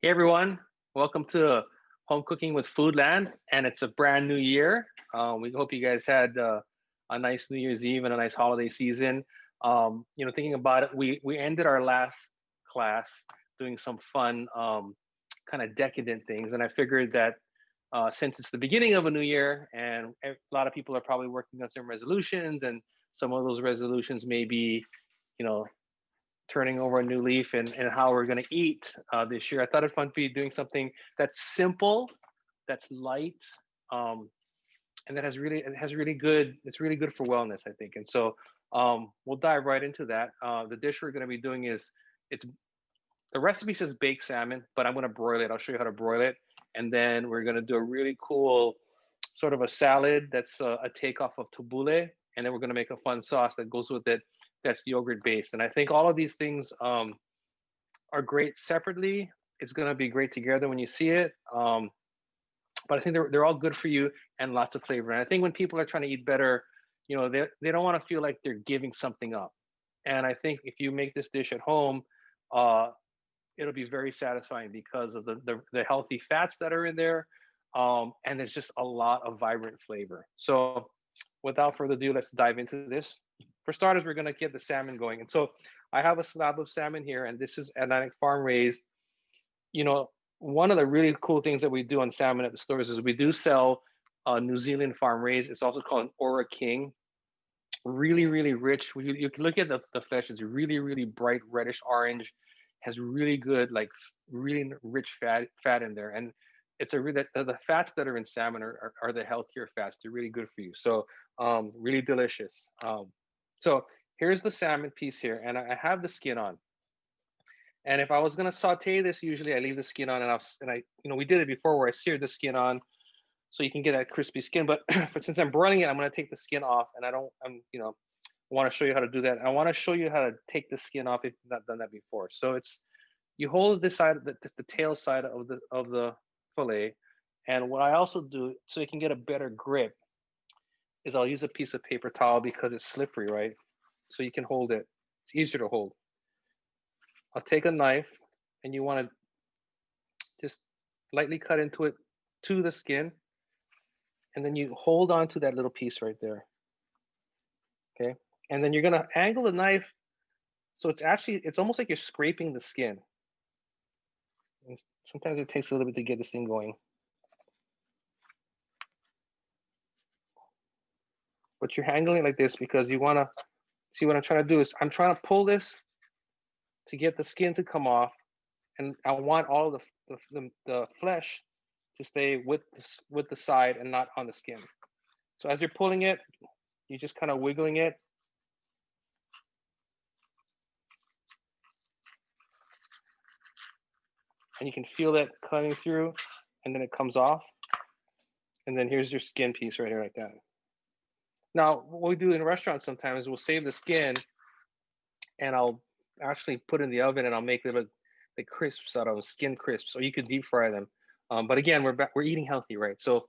Hey everyone, welcome to Home Cooking with Foodland, and it's a brand new year. We hope you guys had a nice New Year's Eve and a nice holiday season. Thinking about it, we ended our last class doing some fun, kind of decadent things, and I figured that since it's the beginning of a new year, and a lot of people are probably working on some resolutions, and some of those resolutions may be, you know, turning over a new leaf and how we're going to eat this year. I thought it'd fun to be doing something that's simple, that's light, and that has really good. It's really good for wellness, I think. And so we'll dive right into that. The dish we're going to be doing it's the recipe says baked salmon, but I'm going to broil it. I'll show you how to broil it, and then we're going to do a really cool sort of a salad that's a takeoff of tabbouleh, and then we're going to make a fun sauce that goes with it that's yogurt based. And I think all of these things are great separately. It's going to be great together when you see it. But I think they're all good for you and lots of flavor. And I think when people are trying to eat better, they don't want to feel like they're giving something up. And I think if you make this dish at home, uh, it'll be very satisfying because of the healthy fats that are in there. And there's just a lot of vibrant flavor. So without further ado, let's dive into this. For starters, we're going to get the salmon going. And so I have a slab of salmon here, and this is Atlantic farm raised. You know, one of the really cool things that we do on salmon at the stores is we do sell New Zealand farm raised. It's also called an Ora King. Really, really rich. You can look at the flesh, it's really, really bright reddish orange, has really good, like really rich fat in there. And it's a really, the fats that are in salmon are the healthier fats. They're really good for you. So really delicious. So here's the salmon piece here, and I have the skin on. And if I was gonna saute this, usually I leave the skin on, and we did it before where I seared the skin on, so you can get that crispy skin. But since I'm broiling it, I'm gonna take the skin off, and I want to show you how to do that. I want to show you how to take the skin off if you've not done that before. So it's you hold this side, the tail side of the fillet, and what I also do so you can get a better grip is I'll use a piece of paper towel because it's slippery, right? So you can hold it. It's easier to hold. I'll take a knife, and you want to just lightly cut into it to the skin, and then you hold on to that little piece right there. Okay, and then you're gonna angle the knife so it's almost like you're scraping the skin. And sometimes it takes a little bit to get this thing going, but you're angling it like this because you want to see what I'm trying to do is I'm trying to pull this to get the skin to come off, and I want all the flesh to stay with the side and not on the skin. So as you're pulling it, you're just kind of wiggling it. And you can feel that cutting through, and then it comes off. And then here's your skin piece right here like that. Now, what we do in restaurants sometimes, we'll save the skin, and I'll actually put in the oven, and I'll make little like crisps out of skin crisps, or you could deep fry them. But again, we're eating healthy, right? So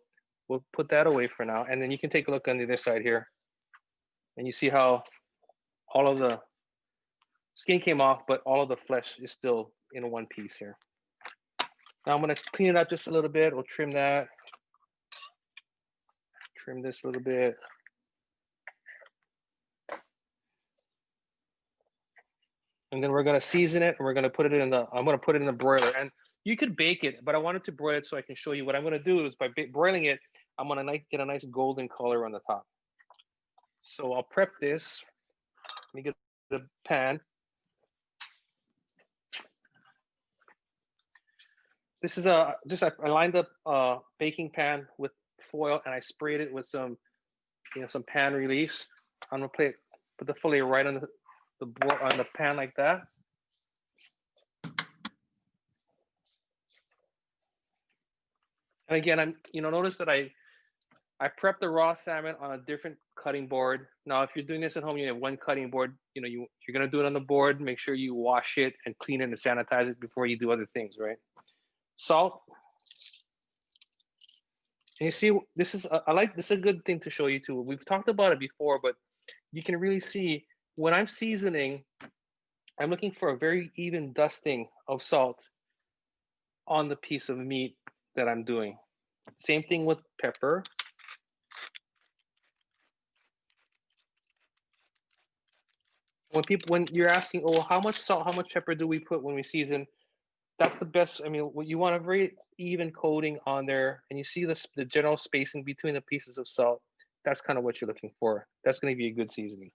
we'll put that away for now, and then you can take a look on the other side here, and you see how all of the skin came off, but all of the flesh is still in one piece here. Now I'm gonna clean it up just a little bit. We'll trim that, trim this a little bit. And then we're gonna season it, and we're gonna put it I'm gonna put it in the broiler. And you could bake it, but I wanted to broil it so I can show you what I'm gonna do is by broiling it, I'm gonna get a nice golden color on the top. So I'll prep this. Let me get the pan. This is I lined up a baking pan with foil, and I sprayed it with some pan release. I'm gonna put the fillet right on the board on the pan like that. And again, notice that I prep the raw salmon on a different cutting board. Now, if you're doing this at home, you have one cutting board. You're gonna do it on the board. Make sure you wash it and clean it and sanitize it before you do other things, right? Salt. And you see, this is a good thing to show you too. We've talked about it before, but you can really see when I'm seasoning, I'm looking for a very even dusting of salt on the piece of meat that I'm doing. Same thing with pepper. When you're asking, oh, how much salt, how much pepper do we put when we season? That's the best. I mean, you want a very even coating on there, and you see the general spacing between the pieces of salt. That's kind of what you're looking for. That's going to be a good seasoning.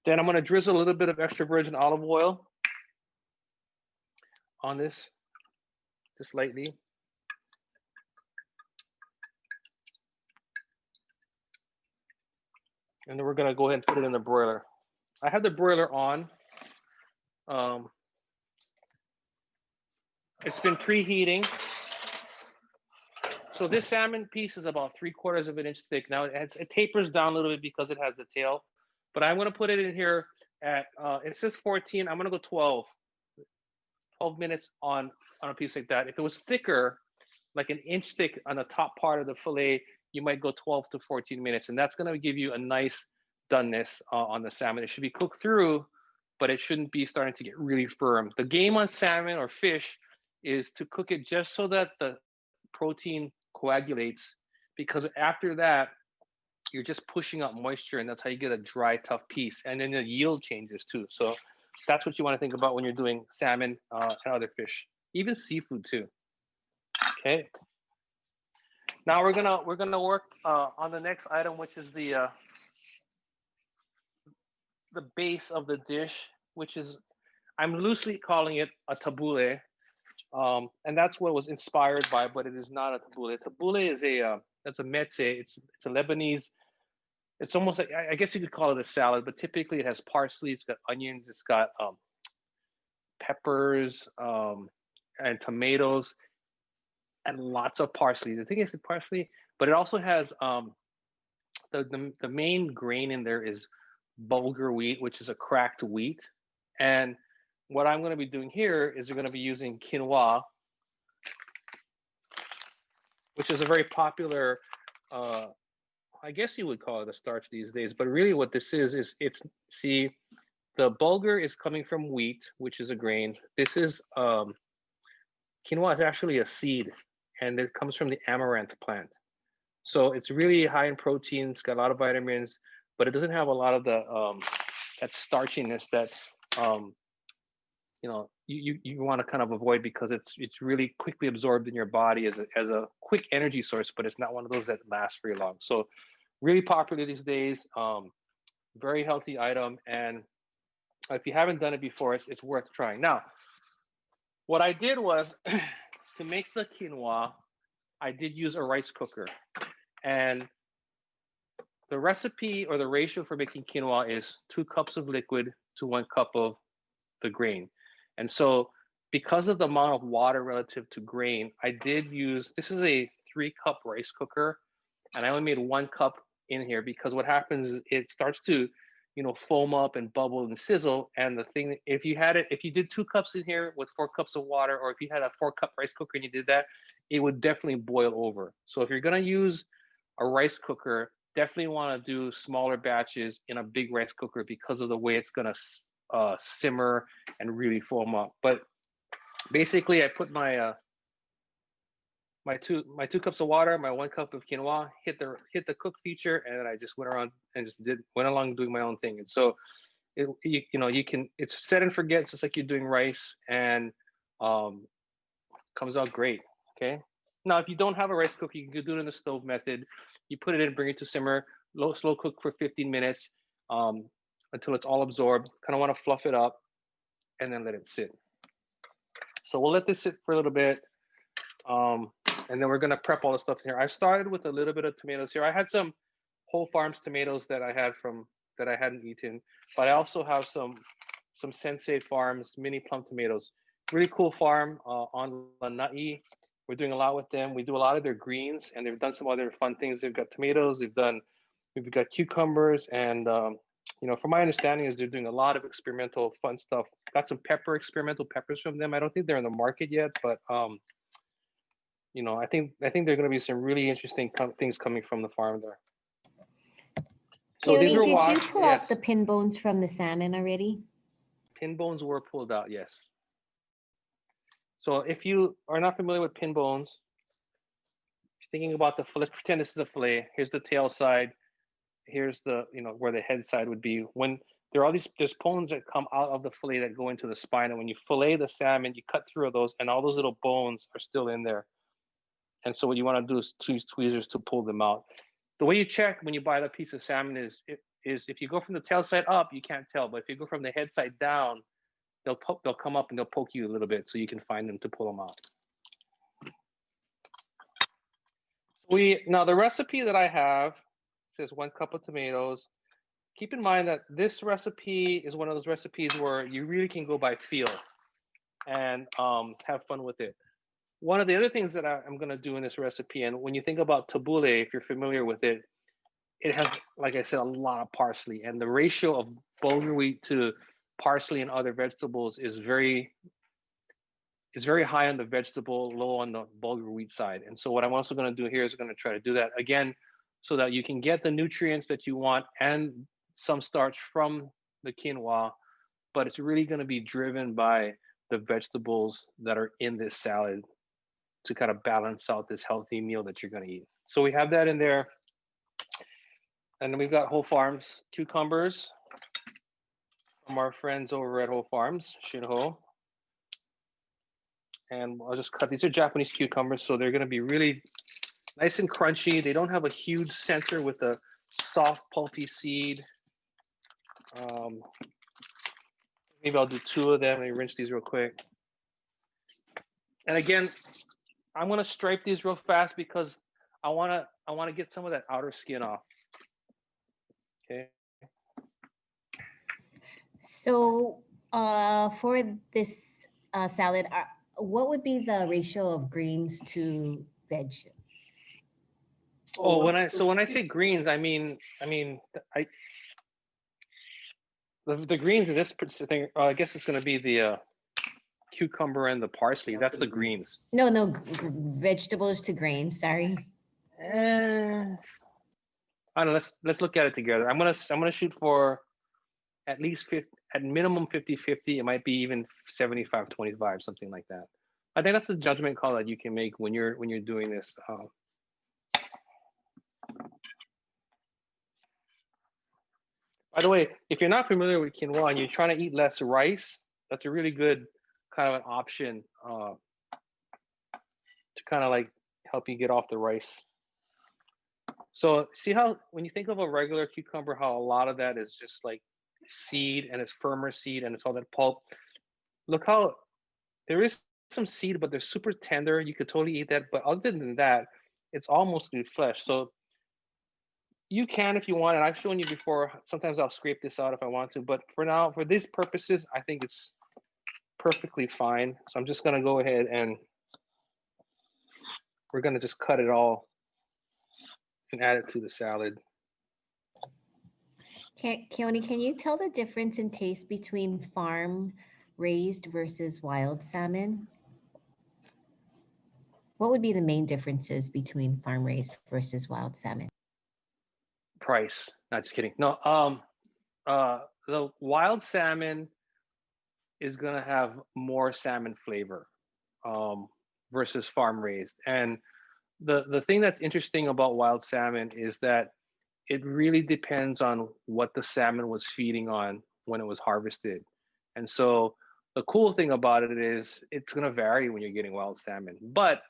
Then I'm going to drizzle a little bit of extra virgin olive oil on this, just lightly. And then we're going to go ahead and put it in the broiler. I have the broiler on. It's been preheating. So this salmon piece is about 3/4 of an inch thick. Now it tapers down a little bit because it has the tail, but I'm going to put it in here at, it says 14. I'm going to go 12 minutes on a piece like that. If it was thicker, like an inch thick on the top part of the fillet, you might go 12 to 14 minutes. And that's going to give you a nice doneness on the salmon. It should be cooked through, but it shouldn't be starting to get really firm. The game on salmon or fish is to cook it just so that the protein coagulates, because after that, you're just pushing up moisture, and that's how you get a dry, tough piece. And then the yield changes too. So that's what you want to think about when you're doing salmon and other fish, even seafood too. Okay. Now we're gonna work on the next item, which is the base of the dish, which is, I'm loosely calling it a tabbouleh, and that's what it was inspired by, but it is not a tabbouleh. Tabbouleh is that's a meze. It's a Lebanese. It's almost like, I guess you could call it a salad, but typically it has parsley, it's got onions, it's got peppers and tomatoes, and lots of parsley. The thing is the parsley, but it also has the main grain in there is bulgur wheat, which is a cracked wheat. And what I'm going to be doing here is we're going to be using quinoa, which is a very popular, I guess you would call it a starch these days, but really what this is see, the bulgur is coming from wheat, which is a grain. This is, quinoa is actually a seed, and it comes from the amaranth plant. So it's really high in protein, it's got a lot of vitamins, but it doesn't have a lot of the, that starchiness that, you want to kind of avoid, because it's really quickly absorbed in your body as a quick energy source, but it's not one of those that lasts very long. So really popular these days, very healthy item. And if you haven't done it before, it's worth trying. Now, what I did was to make the quinoa, I did use a rice cooker, and the recipe or the ratio for making quinoa is 2 cups of liquid to 1 cup of the grain. And so because of the amount of water relative to grain, I did use, this is a 3-cup rice cooker, and I only made 1 cup in here, because what happens is it starts to, foam up and bubble and sizzle. And the thing, if you did 2 cups in here with 4 cups of water, or if you had a 4-cup rice cooker and you did that, it would definitely boil over. So if you're going to use a rice cooker, definitely want to do smaller batches in a big rice cooker, because of the way it's going to simmer and really foam up. But basically, I put my my two cups of water, my 1 cup of quinoa, hit the cook feature, and then I just went around and just went along doing my own thing. And so it's set and forget, just like you're doing rice, and comes out great. Okay. Now, if you don't have a rice cooker, you can do it in the stove method. You put it in, bring it to simmer, slow cook for 15 minutes until it's all absorbed. Kind of want to fluff it up, and then let it sit. So we'll let this sit for a little bit. And then we're gonna prep all the stuff in here. I started with a little bit of tomatoes here. I had some Whole Farms tomatoes that I hadn't eaten, but I also have some Sensei Farms mini plum tomatoes. Really cool farm on Lanai. We're doing a lot with them. We do a lot of their greens, and they've done some other fun things. They've got tomatoes. We've got cucumbers, and from my understanding is they're doing a lot of experimental fun stuff. Got some experimental peppers from them. I don't think they're in the market yet, but I think there are going to be some really interesting things coming from the farm there. So Keoni, these were did washed. you pull out the pin bones from the salmon already? Pin bones were pulled out, yes. So if you are not familiar with pin bones, thinking about the fillet, pretend this is a fillet. Here's the tail side. Here's the, where the head side would be. When there are all these, there's bones that come out of the fillet that go into the spine. And when you fillet the salmon, you cut through those and all those little bones are still in there. And so what you want to do is use tweezers to pull them out. The way you check when you buy the piece of salmon is if you go from the tail side up, you can't tell. But if you go from the head side down, they'll come up and they'll poke you a little bit so you can find them to pull them out. Now the recipe that I have says 1 cup of tomatoes. Keep in mind that this recipe is one of those recipes where you really can go by feel and have fun with it. One of the other things that I'm going to do in this recipe, and when you think about tabbouleh, if you're familiar with it, it has, like I said, a lot of parsley, and the ratio of bulgur wheat to parsley and other vegetables is very high on the vegetable, low on the bulgur wheat side. And so what I'm also going to do here is going to try to do that again, so that you can get the nutrients that you want and some starch from the quinoa, but it's really going to be driven by the vegetables that are in this salad to kind of balance out this healthy meal that you're going to eat. So we have that in there. And then we've got Whole Farms cucumbers from our friends over at Whole Farms, Shinho. And I'll just cut, these are Japanese cucumbers, so they're going to be really nice and crunchy. They don't have a huge center with a soft, pulpy seed. Maybe I'll do 2 of them. Let me rinse these real quick. And again, I'm going to stripe these real fast because I want to get some of that outer skin off. Okay. So for this salad, what would be the ratio of greens to veg? Oh, when I say greens, I mean the greens in this thing. I guess it's going to be the cucumber and the parsley. That's the greens. No, vegetables to grains. Sorry. I don't know. Let's look at it together. I'm gonna shoot for at least 50, at minimum 50-50. It might be even 75-25, something like that. I think that's a judgment call that you can make when you're doing this. By the way, if you're not familiar with quinoa and you're trying to eat less rice, that's a really good kind of an option to kind of like help you get off the rice. So see how when you think of a regular cucumber, how a lot of that is just like seed and it's firmer seed and it's all that pulp. Look how there is some seed, but they're super tender. You could totally eat that. But other than that, it's almost new flesh. So you can if you want, and I've shown you before. Sometimes I'll scrape this out if I want to, but for now, for these purposes, I think it's perfectly fine. So I'm just gonna go ahead and we're gonna just cut it all and add it to the salad. Keoni, can you tell the difference in taste between farm raised versus wild salmon? What would be the main differences between farm raised versus wild salmon? Price. Not just kidding. No, the wild salmon is gonna have more salmon flavor versus farm raised. And the thing that's interesting about wild salmon is that it really depends on what the salmon was feeding on when it was harvested. And so the cool thing about it is it's going to vary when you're getting wild salmon. But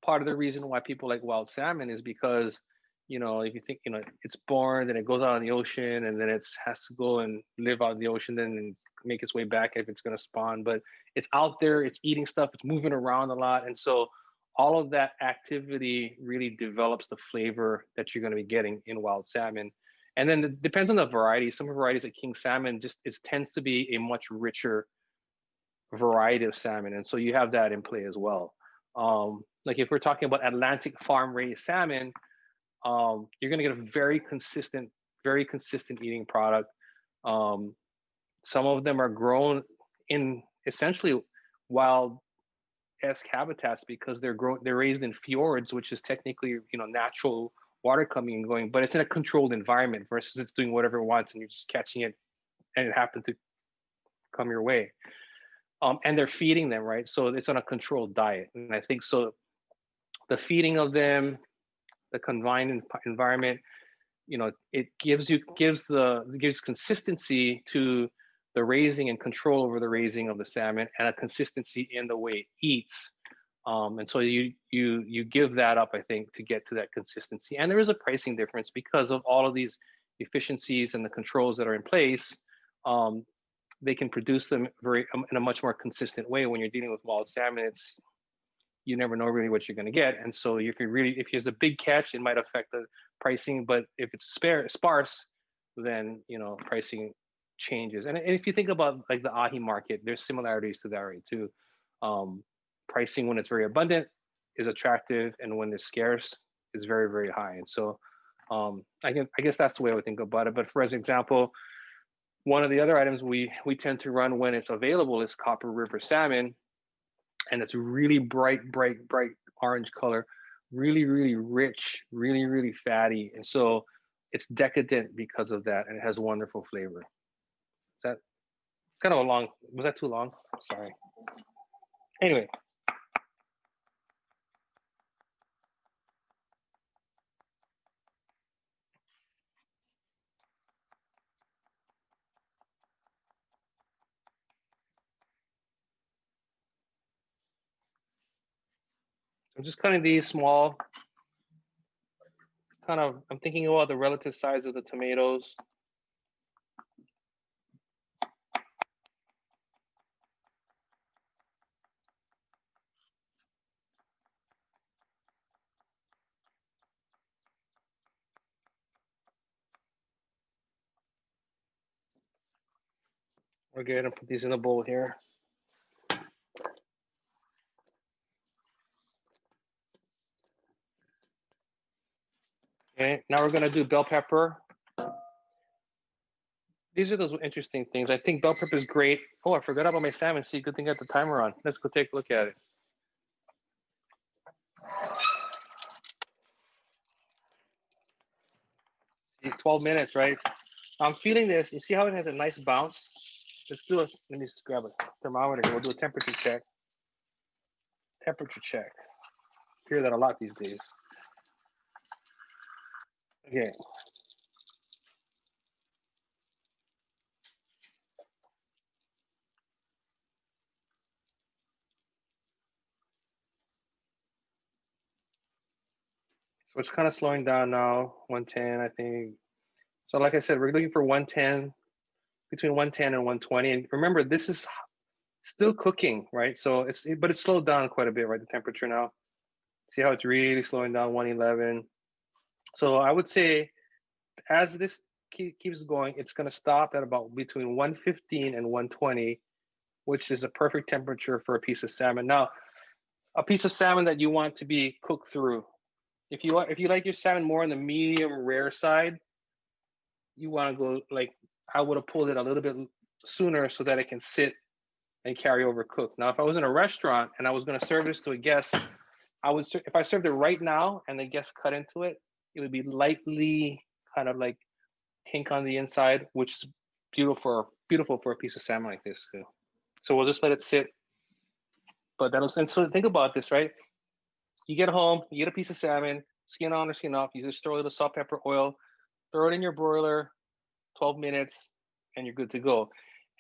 part of the reason why people like wild salmon is because, if you think, it's born, then it goes out in the ocean, and then it has to go and live out in the ocean, then make its way back if it's going to spawn. But it's out there, it's eating stuff, it's moving around a lot. And so all of that activity really develops the flavor that you're going to be getting in wild salmon. And then it depends on the variety. Some varieties of king salmon tends to be a much richer variety of salmon. And so you have that in play as well. Like if we're talking about Atlantic farm raised salmon, you're going to get a very consistent eating product. Some of them are grown in essentially wild habitats because they're raised in fjords, which is technically natural water coming and going, but it's in a controlled environment versus it's doing whatever it wants and you're just catching it and it happened to come your way. and they're feeding them, right? So it's on a controlled diet. And I think so the feeding of them, the confined environment, you know, it gives consistency to the raising and control over the raising of the salmon, and a consistency in the way it eats. And so you give that up, I think, to get to that consistency. And there is a pricing difference because of all of these efficiencies and the controls that are in place. They can produce them in a much more consistent way. When you're dealing with wild salmon, you never know really what you're going to get. And so if there's a big catch, it might affect the pricing. But if it's sparse, then pricing changes. And if you think about like the ahi market, there's similarities to that, right? Too. Pricing when it's very abundant is attractive, and when it's scarce is very, very high. And so I guess that's the way I would think about it. But for example, one of the other items we tend to run when it's available is Copper River salmon, and it's really bright orange color, really, really rich, really, really fatty. And so it's decadent because of that, and it has wonderful flavor. Is that kind of was that too long? Sorry. Anyway. I'm just cutting these small. I'm thinking about the relative size of the tomatoes. We're good. I'll put these in a bowl here. Okay, now we're gonna do bell pepper. These are those interesting things. I think bell pepper is great. Oh, I forgot about my salmon. See, good thing I got the timer on. Let's go take a look at it. See, 12 minutes, right? I'm feeling this. You see how it has a nice bounce? Let me just grab a thermometer here. We'll do a temperature check. Temperature check. Hear that a lot these days. Okay. So it's kind of slowing down now, 110, I think. So like I said, we're looking for 110, between 110 and 120. And remember, this is still cooking, right? So but it's slowed down quite a bit, right? The temperature now. See how it's really slowing down, 111. So I would say as this keeps going, it's going to stop at about between 115 and 120, which is a perfect temperature for a piece of salmon. Now, a piece of salmon that you want to be cooked through. If you like your salmon more on the medium rare side, you want to go like I would have pulled it a little bit sooner so that it can sit and carry over cook. Now, if I was in a restaurant and I was going to serve this to a guest, if I served it right now and the guest cut into it, it would be lightly kind of like pink on the inside, which is beautiful for a piece of salmon like this too. So we'll just let it sit. But and so think about this, right? You get home, you get a piece of salmon, skin on or skin off. You just throw a little salt, pepper, oil, throw it in your broiler, 12 minutes, and you're good to go.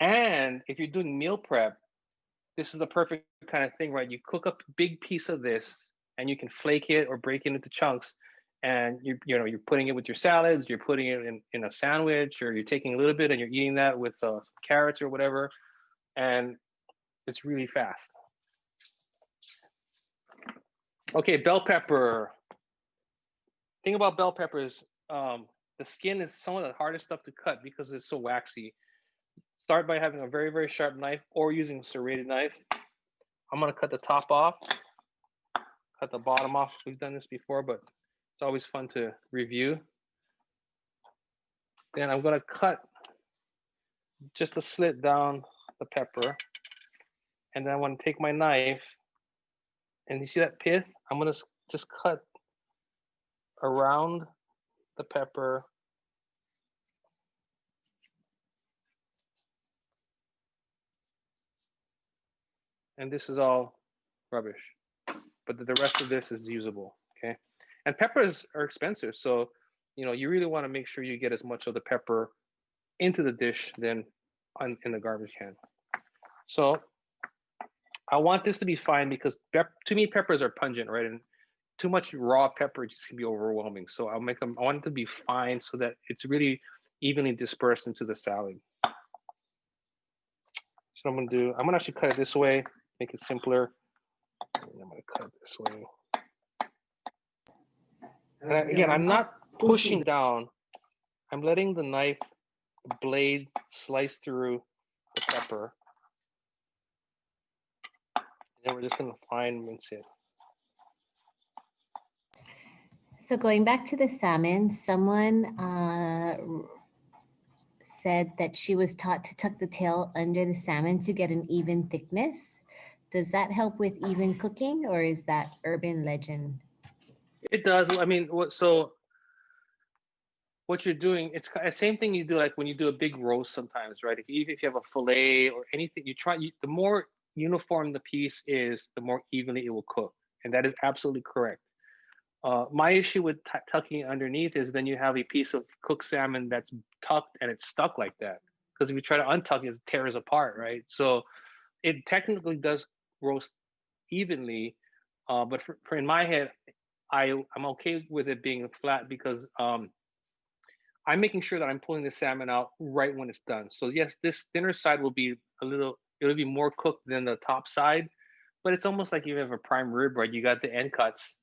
And if you're doing meal prep, this is the perfect kind of thing, right? You cook up a big piece of this, and you can flake it or break it into chunks, and you're putting it with your salads, you're putting it in a sandwich, or you're taking a little bit and you're eating that with carrots or whatever, and it's really fast. Okay, bell pepper. Thing about bell peppers, the skin is some of the hardest stuff to cut because it's so waxy. Start by having a very, very sharp knife or using a serrated knife. I'm gonna cut the top off, cut the bottom off. We've done this before, but it's always fun to review. Then I'm gonna cut just a slit down the pepper. And then I wanna take my knife, and you see that pith? I'm gonna just cut around the pepper. and this is all rubbish. But the rest of this is usable. Okay, and peppers are expensive, so you really want to make sure you get as much of the pepper into the dish than in the garbage can. So I want this to be fine because to me peppers are pungent, right? And too much raw pepper just can be overwhelming. So I'll make them. I want it to be fine so that it's really evenly dispersed into the salad. So I'm gonna actually cut it this way, make it simpler. And I'm gonna cut it this way. And again, I'm not pushing down. I'm letting the knife blade slice through the pepper. And then we're just gonna fine mince it. So going back to the salmon, someone said that she was taught to tuck the tail under the salmon to get an even thickness. Does that help with even cooking, or is that urban legend? It does. I mean, what you're doing, it's the same thing you do like when you do a big roast sometimes, right? Even if you have a filet or anything, the more uniform the piece is, the more evenly it will cook. And that is absolutely correct. My issue with tucking it underneath is then you have a piece of cooked salmon that's tucked and it's stuck like that. Because if you try to untuck it, it tears apart, right? So it technically does roast evenly, but for in my head, I'm okay with it being flat because I'm making sure that I'm pulling the salmon out right when it's done. So yes, this thinner side will be it'll be more cooked than the top side, but it's almost like you have a prime rib, right? You got the end cuts,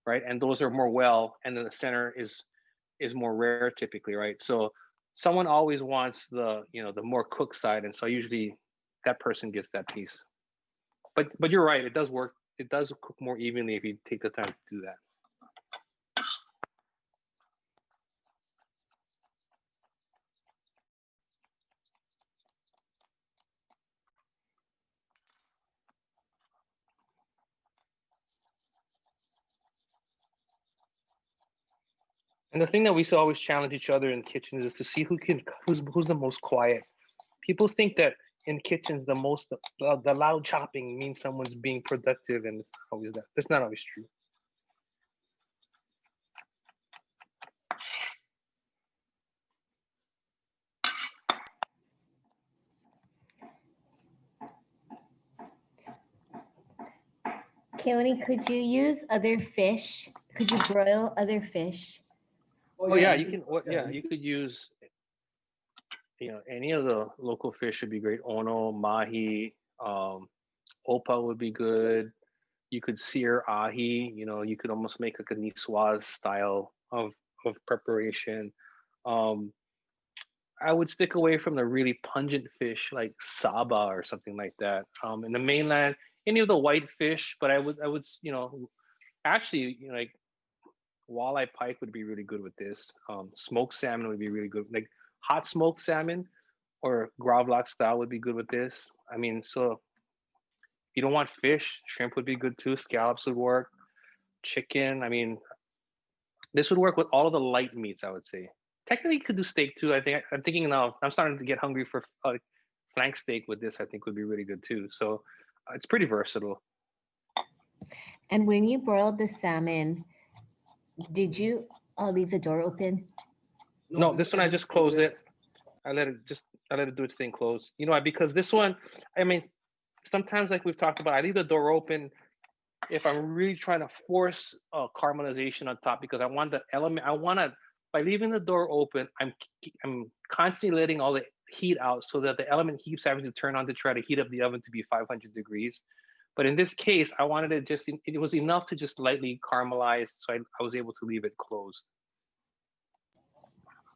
right? And those are more and then the center is more rare typically, right? So someone always wants the more cooked side, and so usually that person gets that piece. But you're right, it does work. It does cook more evenly if you take the time to do that. And the thing that we always challenge each other in kitchens is to see who's the most quiet. People think that in kitchens the loud chopping means someone's being productive, and it's not always that. That's not always true. Keoni, could you use other fish? Could you broil other fish? Oh yeah, you can. Yeah, you could use any of the local fish should be great. Ono, mahi, opa would be good. You could sear ahi. You could almost make like a niçoise style of preparation. Um, I would stick away from the really pungent fish like saba or something like that. In the mainland, any of the white fish, but I would actually like walleye pike would be really good with this. Smoked salmon would be really good. Like hot smoked salmon or gravlax style would be good with this. I mean, so if you don't want fish, shrimp would be good too. Scallops would work. Chicken. I mean, this would work with all of the light meats, I would say. Technically, you could do steak too. I'm thinking now. I'm starting to get hungry for flank steak with this. I think would be really good too. So it's pretty versatile. And when you broiled the salmon, did you leave the door open? No, this one I just closed it. I let it do its thing close. Because this one, I mean, sometimes like we've talked about, I leave the door open if I'm really trying to force caramelization on top because I want the element. By leaving the door open, I'm constantly letting all the heat out so that the element keeps having to turn on to try to heat up the oven to be 500 degrees. But in this case, I wanted it was enough to just lightly caramelize, so I was able to leave it closed.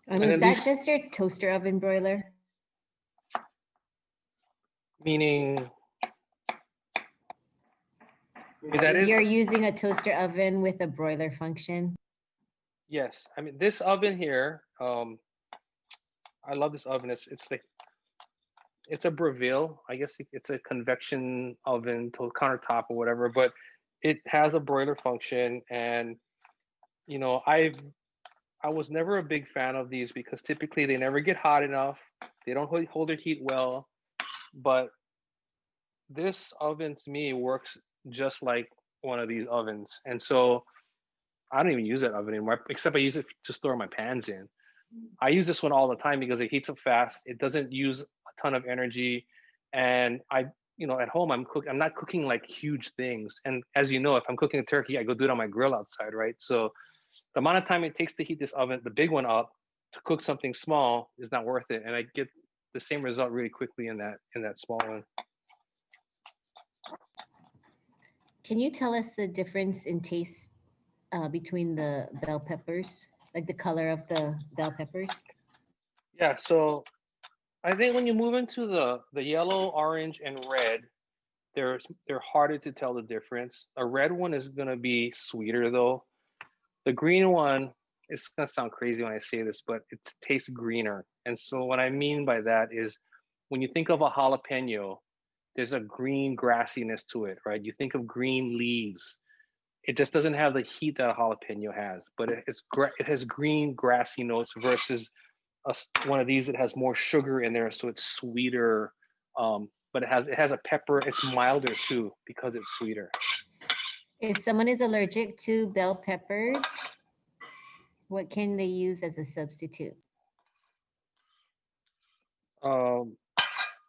And is that just your toaster oven broiler? Meaning, that is. You're using a toaster oven with a broiler function? Yes. I mean, this oven here, I love this oven. It's a Breville. I guess it's a convection oven to countertop or whatever, but it has a broiler function. And, I was never a big fan of these because typically they never get hot enough. They don't hold their heat well, but this oven to me works just like one of these ovens. And so I don't even use that oven anymore, except I use it to store my pans in. I use this one all the time because it heats up fast. It doesn't use a ton of energy. And at home, I'm not cooking like huge things. And as you know, if I'm cooking a turkey, I go do it on my grill outside, right? So the amount of time it takes to heat this oven, the big one up, to cook something small is not worth it. And I get the same result really quickly in that small one. Can you tell us the difference in taste between the bell peppers, like the color of the bell peppers? Yeah, so I think when you move into the yellow, orange, and red, they're harder to tell the difference. A red one is gonna be sweeter though. The green one, it's gonna sound crazy when I say this, but it tastes greener. And so what I mean by that is when you think of a jalapeno, there's a green grassiness to it, right? You think of green leaves. It just doesn't have the heat that a jalapeno has, but it has green grassy notes versus one of these that has more sugar in there, so it's sweeter. But it has a pepper. It's milder too because it's sweeter. If someone is allergic to bell peppers, what can they use as a substitute? Um,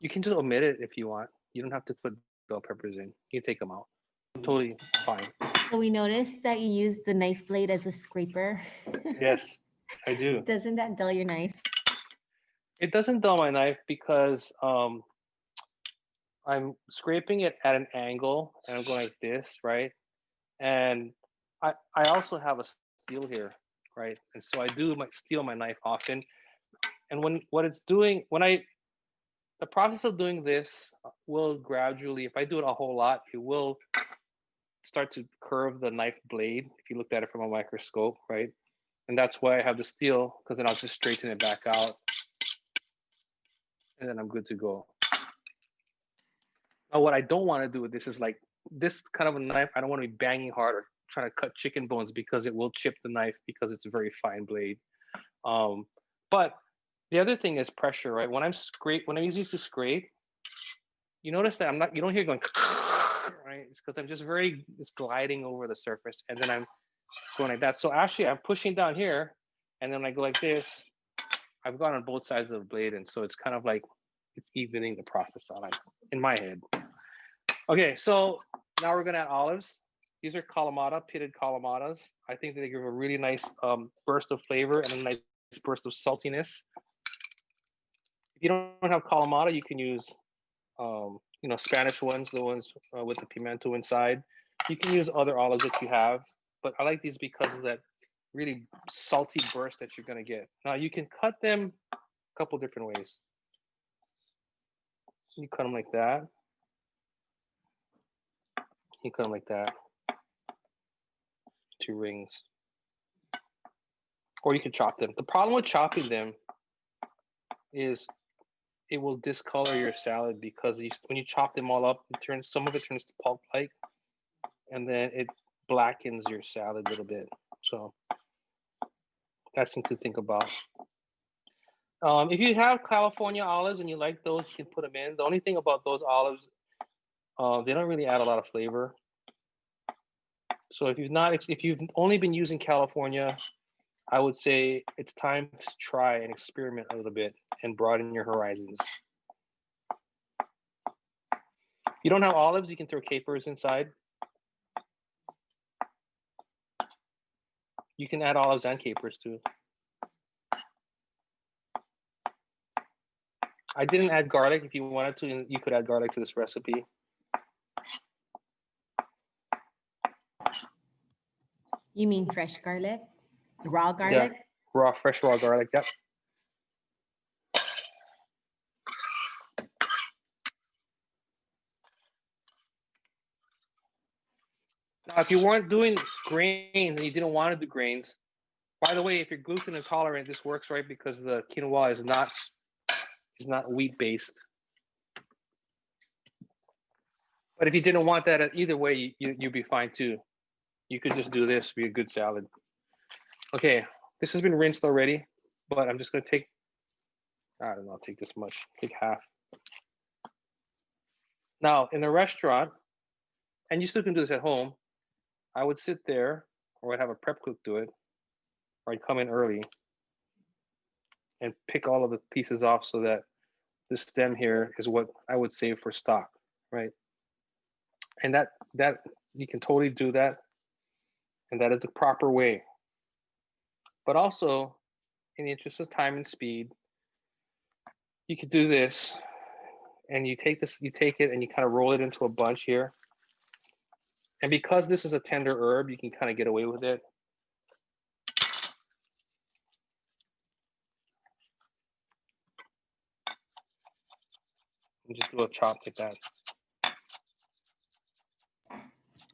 you can just omit it if you want. You don't have to put bell peppers in. You can take them out. Totally fine. So we noticed that you use the knife blade as a scraper. Yes, I do. Doesn't that dull your knife? It doesn't dull my knife because I'm scraping it at an angle and I'm going like this, right? And I also have a steel here, right? And so I do steal my knife often. And what it's doing, the process of doing this will gradually, if I do it a whole lot, it will start to curve the knife blade if you looked at it from a microscope, right? And that's why I have the steel, because then I'll just straighten it back out and then I'm good to go. Now, what I don't want to do with this is like this kind of a knife, I don't want to be banging hard or trying to cut chicken bones because it will chip the knife because it's a very fine blade. But the other thing is pressure, right? When I'm used to scrape, you notice that you don't hear going, right? It's because it's gliding over the surface and then I'm going like that. So actually I'm pushing down here and then I go like this. I've gone on both sides of the blade. And so it's kind of like, it's evening the process out, like in my head. Okay, so now we're gonna add olives. These are Kalamata, pitted Kalamatas. I think they give a really nice burst of flavor and a nice burst of saltiness. If you don't have Kalamata, you can use Spanish ones, the ones with the pimento inside. You can use other olives that you have, but I like these because of that really salty burst that you're gonna get. Now you can cut them a couple different ways. You cut them like that. You cut them like that. 2 rings. Or you can chop them. The problem with chopping them is it will discolor your salad because when you chop them all up, some of it turns to pulp-like, and then it blackens your salad a little bit. So that's something to think about. If you have California olives and you like those, you can put them in. The only thing about those olives, they don't really add a lot of flavor. So if you've only been using California, I would say it's time to try and experiment a little bit and broaden your horizons. If you don't have olives, you can throw capers inside. You can add olives and capers too. I didn't add garlic. If you wanted to, you could add garlic to this recipe. You mean fresh garlic? Raw garlic? Yeah, fresh raw garlic, yep. Now, if you weren't doing grains and you didn't want to do grains, by the way, if you're gluten intolerant, this works, right? Because the quinoa is not wheat based. But if you didn't want that either way, you'd be fine too. You could just do this, be a good salad. Okay, this has been rinsed already, but I'm just gonna I don't know, take this much, take half. Now, in a restaurant, and you still can do this at home, I would sit there, or I'd have a prep cook do it, or I'd come in early and pick all of the pieces off so that the stem here is what I would save for stock, right? And that you can totally do that, and that is the proper way. But also, in the interest of time and speed, you could do this, and you take it, and you kind of roll it into a bunch here. And because this is a tender herb, you can kind of get away with it. And just do a chop like that.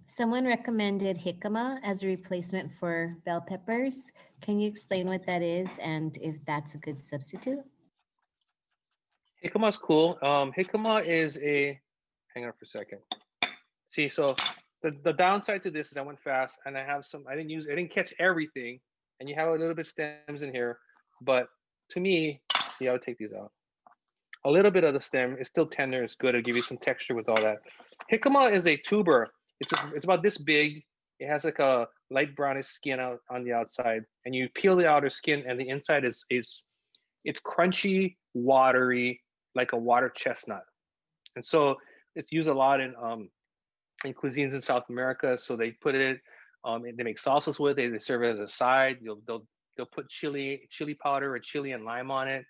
Someone recommended jicama as a replacement for bell peppers. Can you explain what that is and if that's a good substitute? Jicama's cool. Jicama is a, hang on for a second. See, so the downside to this is I went fast and I didn't catch everything, and you have a little bit of stems in here, but to me, yeah, I would take these out. A little bit of the stem is still tender, it's good, it'll give you some texture with all that. Jicama is a tuber. It's about this big. It has like a light brownish skin out on the outside, and you peel the outer skin, and the inside is it's crunchy, watery, like a water chestnut. And so it's used a lot in cuisines in South America. So they put it, they make salsas with it. They serve it as a side. They'll put chili powder or chili and lime on it.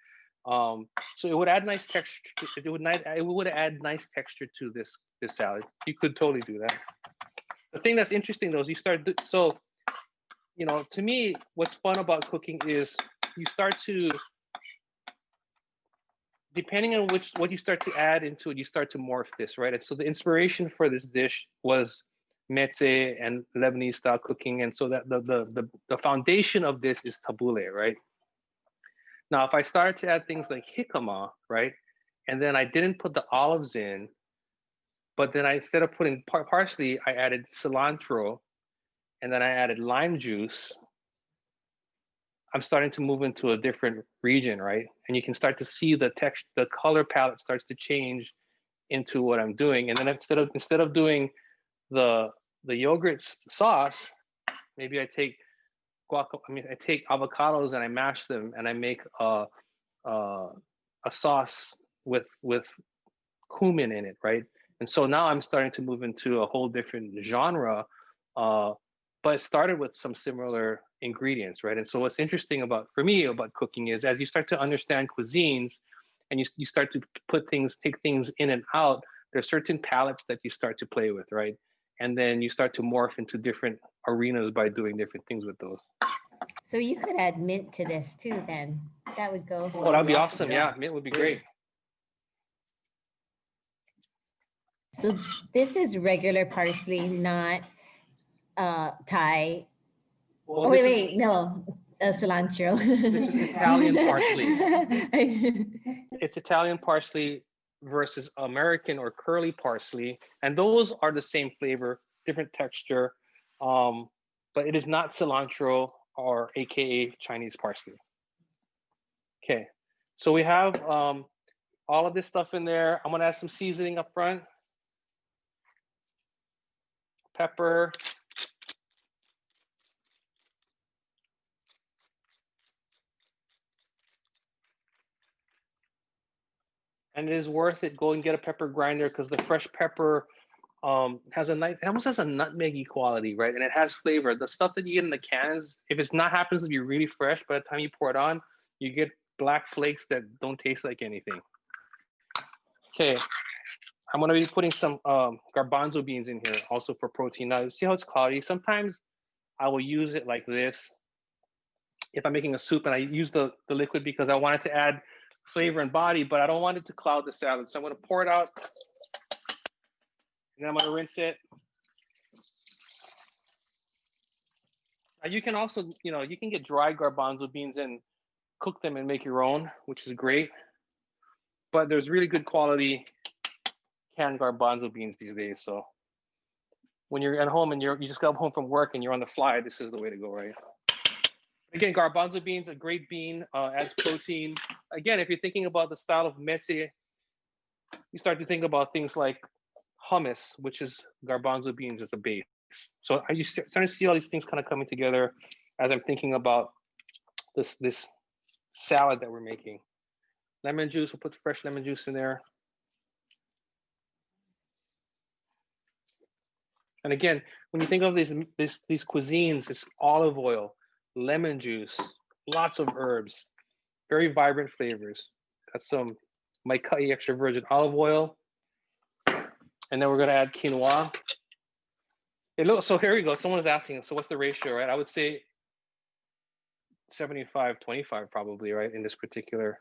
So it would add nice texture. It would add nice texture to this salad. You could totally do that. The thing that's interesting though is to me, what's fun about cooking is you start to, depending on what you start to add into it, you start to morph this, right? And so the inspiration for this dish was meze and Lebanese style cooking, and so that the foundation of this is tabbouleh, right? Now, if I started to add things like jicama, right, and then I didn't put the olives in, but then instead of putting parsley, I added cilantro, and then I added lime juice, I'm starting to move into a different region, right? And you can start to see the color palette starts to change into what I'm doing. And then instead of doing the yogurt sauce, maybe I take avocados and I mash them and I make a sauce with cumin in it, right? And so now I'm starting to move into a whole different genre, but it started with some similar ingredients, right? And so what's interesting about cooking is as you start to understand cuisines and you start to take things in and out, there's certain palettes that you start to play with, right? And then you start to morph into different arenas by doing different things with those. So you could add mint to this too, then. That would go. Oh, that'd be awesome. Yeah, mint would be great. So this is regular parsley, not Thai. Well, no, cilantro. This is Italian parsley. It's Italian parsley versus American or curly parsley, and those are the same flavor, different texture, but it is not cilantro or AKA Chinese parsley. Okay, so we have all of this stuff in there. I'm gonna add some seasoning up front. Pepper. And it is worth it. Go and get a pepper grinder because the fresh pepper has it almost has a nutmeggy quality, right? And it has flavor. The stuff that you get in the cans, if it's not happens to be really fresh, by the time you pour it on, you get black flakes that don't taste like anything. Okay, I'm gonna be putting some garbanzo beans in here also for protein. Now, see how it's cloudy? Sometimes I will use it like this if I'm making a soup, and I use the liquid because I want it to add flavor and body, but I don't want it to cloud the salad. So I'm gonna pour it out, and then I'm gonna rinse it. Now you can also, you can get dry garbanzo beans and cook them and make your own, which is great. But there's really good quality canned garbanzo beans these days. So when you're at home and you just got home from work and you're on the fly, this is the way to go, right? Again, garbanzo beans, a great bean, adds protein. Again, if you're thinking about the style of meze, you start to think about things like hummus, which is garbanzo beans as a base. So are you starting to see all these things kind of coming together as I'm thinking about this salad that we're making. Lemon juice, we'll put fresh lemon juice in there. And again, when you think of these cuisines, it's olive oil, lemon juice, lots of herbs, very vibrant flavors. Got some Maika'i extra virgin olive oil. And then we're gonna add quinoa. So here we go. Someone was asking, so what's the ratio, right? I would say 75-25 probably, right? In this particular.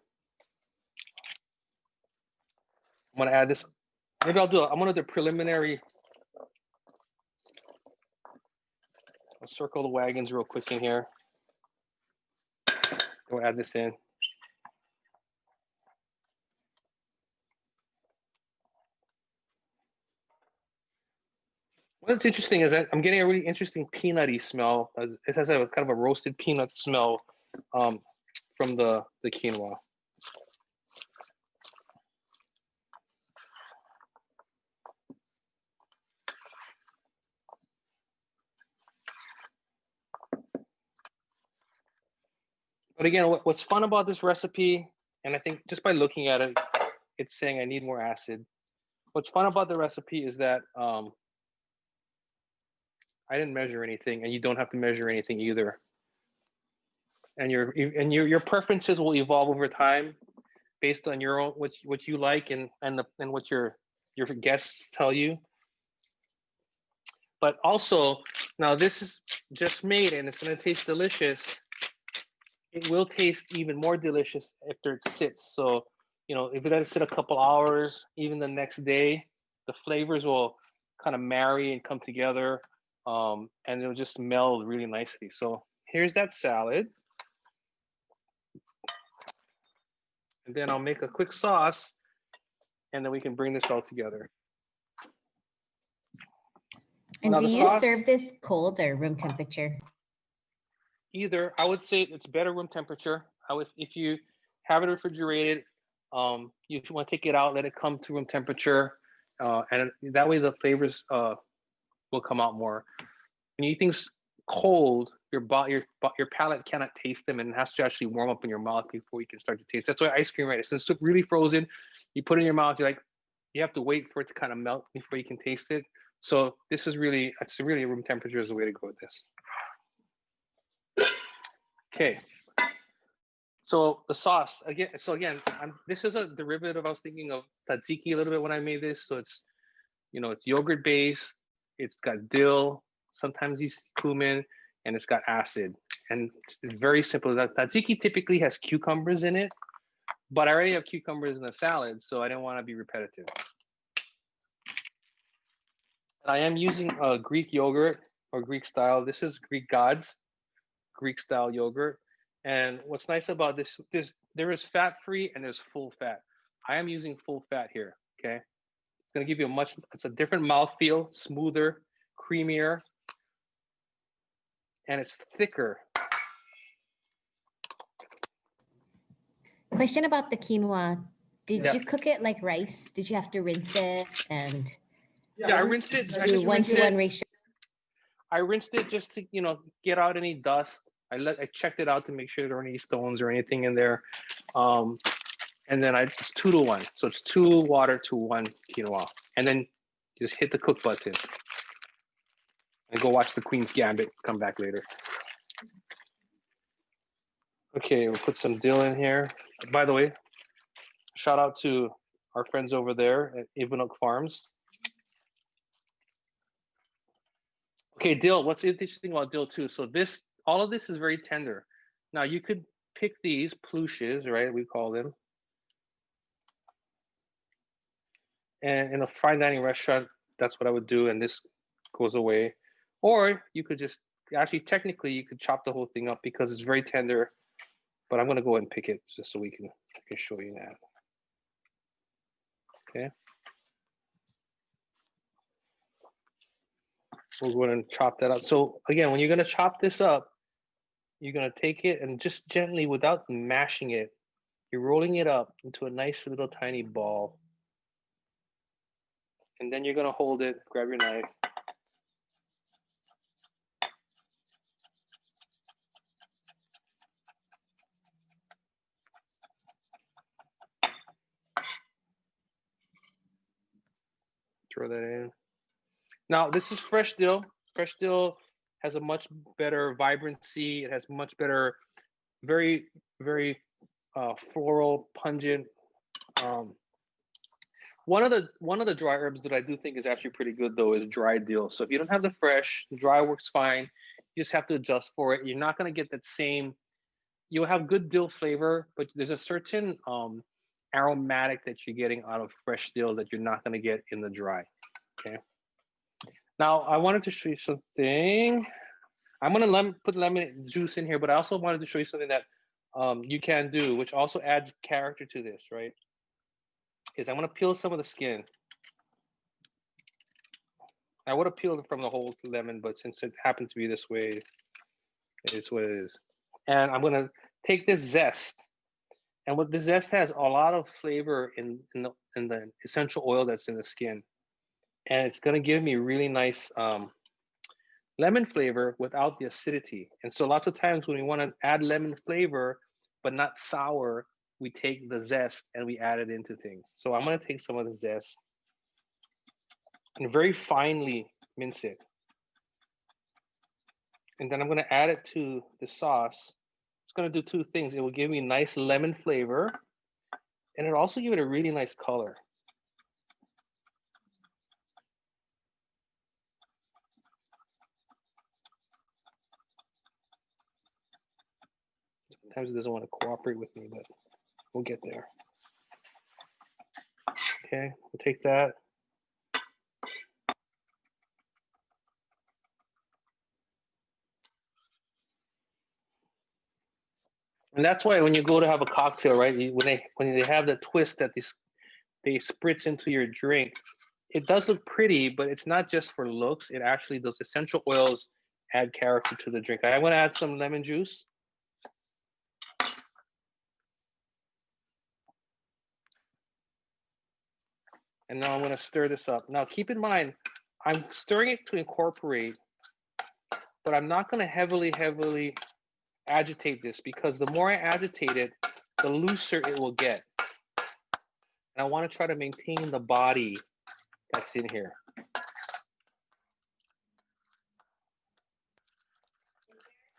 I'm gonna add this. Maybe I'm gonna do preliminary. I'll circle the wagons real quick in here. We'll add this in. What's interesting is that I'm getting a really interesting peanutty smell. It has a kind of a roasted peanut smell from the quinoa. But again, what's fun about this recipe, and I think just by looking at it, it's saying I need more acid. What's fun about the recipe is that I didn't measure anything, and you don't have to measure anything either. And your preferences will evolve over time based on your own what you like and what your guests tell you. But also, now this is just made and it's going to taste delicious. It will taste even more delicious after it sits. So, if it let it sit a couple hours, even the next day, the flavors will kind of marry and come together, and it'll just meld really nicely. So here's that salad. And then I'll make a quick sauce, and then we can bring this all together. And now do you serve this cold or room temperature? Either. I would say it's better room temperature. If you have it refrigerated, you want to take it out, let it come to room temperature, and that way the flavors will come out more. When you eat things cold, your palate cannot taste them, and it has to actually warm up in your mouth before you can start to taste. That's why ice cream, right? Since it's really frozen, you put it in your mouth, you have to wait for it to kind of melt before you can taste it. So it's really room temperature is the way to go with this. Okay. So the sauce again. This is a derivative. I was thinking of tzatziki a little bit when I made this. So it's yogurt based. It's got dill. Sometimes you see cumin, and it's got acid. And it's very simple. Tzatziki typically has cucumbers in it, but I already have cucumbers in the salad, so I didn't want to be repetitive. I am using Greek yogurt or Greek style. This is Greek Gods, Greek style yogurt. And what's nice about this, there is fat free and there's full fat. I am using full fat here, okay? It's gonna give you it's a different mouthfeel, smoother, creamier, and it's thicker. Question about the quinoa. Did you cook it like rice? Did you have to rinse it? And yeah, I rinsed it. Do 1-to-1 ratio? I rinsed it just to get out any dust. I checked it out to make sure there weren't any stones or anything in there, and then it's 2-to-1. So it's 2 water to 1 quinoa, and then just hit the cook button and go watch the Queen's Gambit. Come back later. Okay, we'll put some dill in here. By the way, shout out to our friends over there at Ivanhoe Farms. Okay, dill. What's interesting about dill too? So all of this is very tender. Now you could pick these plouches, right? We call them. And in a fine dining restaurant, that's what I would do, and this goes away. Or you could just technically you could chop the whole thing up because it's very tender. But I'm gonna go ahead and pick it just so I can show you that. Okay. We'll go ahead and chop that up. So again, when you're gonna chop this up, you're gonna take it and just gently, without mashing it, you're rolling it up into a nice little tiny ball. And then you're gonna hold it, grab your knife. Throw that in. Now, this is fresh dill. Fresh dill has a much better vibrancy. It has much better, very, very floral, pungent. One of the dry herbs that I do think is actually pretty good though is dry dill. So if you don't have the fresh, the dry works fine. You just have to adjust for it. You're not going to get that same. You'll have good dill flavor, but there's a certain aromatic that you're getting out of fresh dill that you're not going to get in the dry. Okay. Now I wanted to show you something. I'm going to put lemon juice in here, but I also wanted to show you something that you can do, which also adds character to this, right? Is I'm going to peel some of the skin. I would have peeled it from the whole lemon, but since it happened to be this way, it's what it is. And I'm going to take this zest. And what the zest has a lot of flavor in the essential oil that's in the skin. And it's going to give me really nice lemon flavor without the acidity. And so lots of times when we want to add lemon flavor, but not sour, we take the zest and we add it into things. So I'm going to take some of the zest and very finely mince it. And then I'm going to add it to the sauce. It's going to do two things. It will give me nice lemon flavor, and it'll also give it a really nice color. Sometimes it doesn't want to cooperate with me, but we'll get there. Okay, we'll take that. And that's why when you go to have a cocktail, right? When they have the twist that they spritz into your drink, it does look pretty, but it's not just for looks. It actually, those essential oils add character to the drink. I'm going to add some lemon juice. And now I'm going to stir this up. Now, keep in mind, I'm stirring it to incorporate, but I'm not going to heavily agitate this, because the more I agitate it, the looser it will get. And I want to try to maintain the body that's in here.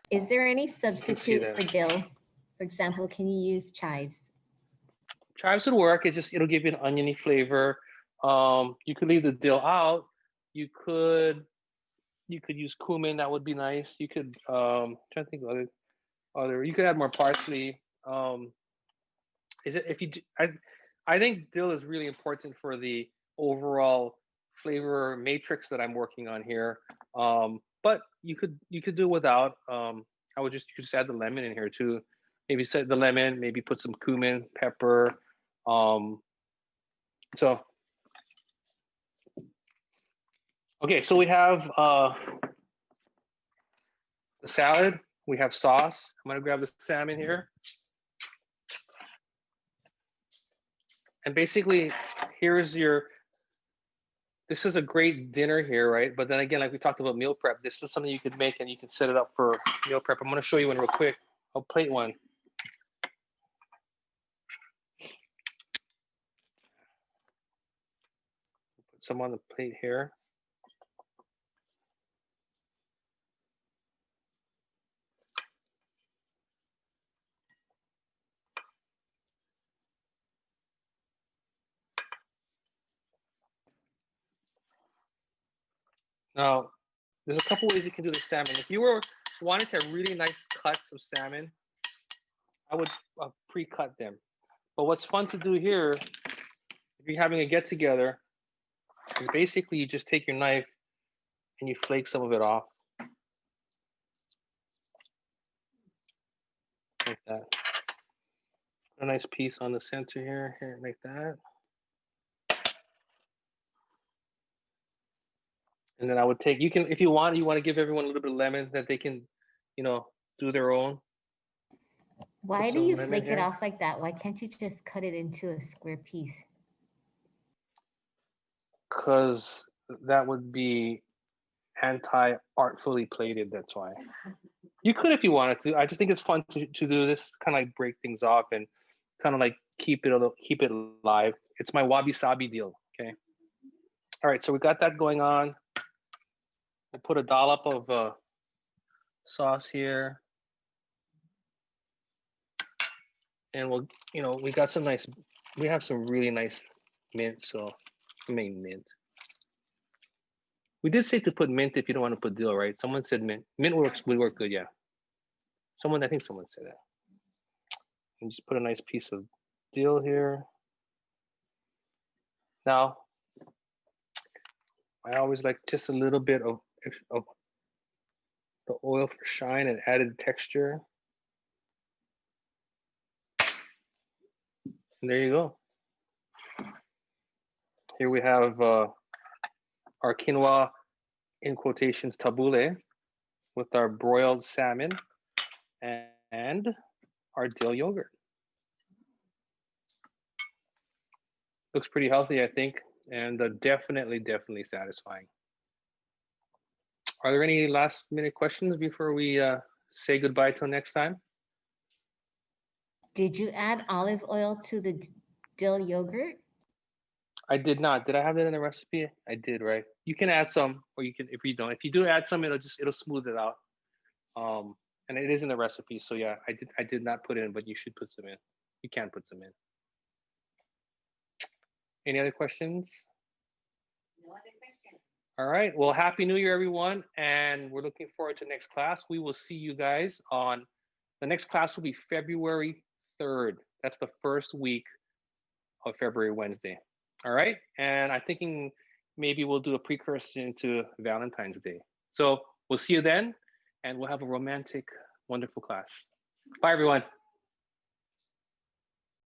Is there any substitute for dill? For example, can you use chives? Chives would work. It'll give you an oniony flavor. You could leave the dill out. You could use cumin. That would be nice. You could trying to think of other. You could add more parsley. I think dill is really important for the overall flavor matrix that I'm working on here. But you could do without. You could just add the lemon in here too. Maybe set the lemon. Maybe put some cumin, pepper. So okay, so we have the salad. We have sauce. I'm gonna grab the salmon here. And basically, this is a great dinner here, right? But then again, like we talked about meal prep, this is something you could make and you can set it up for meal prep. I'm gonna show you one real quick. I'll plate one. Put some on the plate here. Now, there's a couple ways you can do the salmon. If you were wanting to have really nice cuts of salmon, I would pre-cut them. But what's fun to do here, if you're having a get-together, is basically you just take your knife and you flake some of it off. Like that. A nice piece on the center here, like that. And then I would take, if you want to give everyone a little bit of lemon that they can, do their own. Why do you flake it off like that? Why can't you just cut it into a square piece? Because that would be anti-artfully plated. That's why. You could if you wanted to. I just think it's fun to do this, kind of like break things off and kind of like keep it live. It's my wabi sabi deal. Okay. All right. So we got that going on. We'll put a dollop of sauce here, and we'll, we got some nice. We have some really nice mint. So I mean mint. We did say to put mint if you don't want to put dill, right? Someone said mint. Mint would work good, yeah. I think someone said that. And just put a nice piece of dill here. Now, I always like just a little bit of the oil for shine and added texture. And there you go. Here we have our quinoa, in quotations, tabbouleh, with our broiled salmon and our dill yogurt. Looks pretty healthy, I think, and definitely satisfying. Are there any last minute questions before we say goodbye till next time? Did you add olive oil to the dill yogurt? I did not. Did I have that in the recipe? I did, right? You can add some, or you can, if you don't. If you do add some, it'll smooth it out. And it is in the recipe, so yeah, I did not put it in, but you should put some in. You can put some in. Any other questions? No other questions. All right. Well, Happy New Year, everyone, and we're looking forward to next class. We will see you guys on the next class. Will be February 3rd. That's the first week of February, Wednesday. All right. And I'm thinking maybe we'll do a precursor into Valentine's Day. So we'll see you then, and we'll have a romantic, wonderful class. Bye, everyone.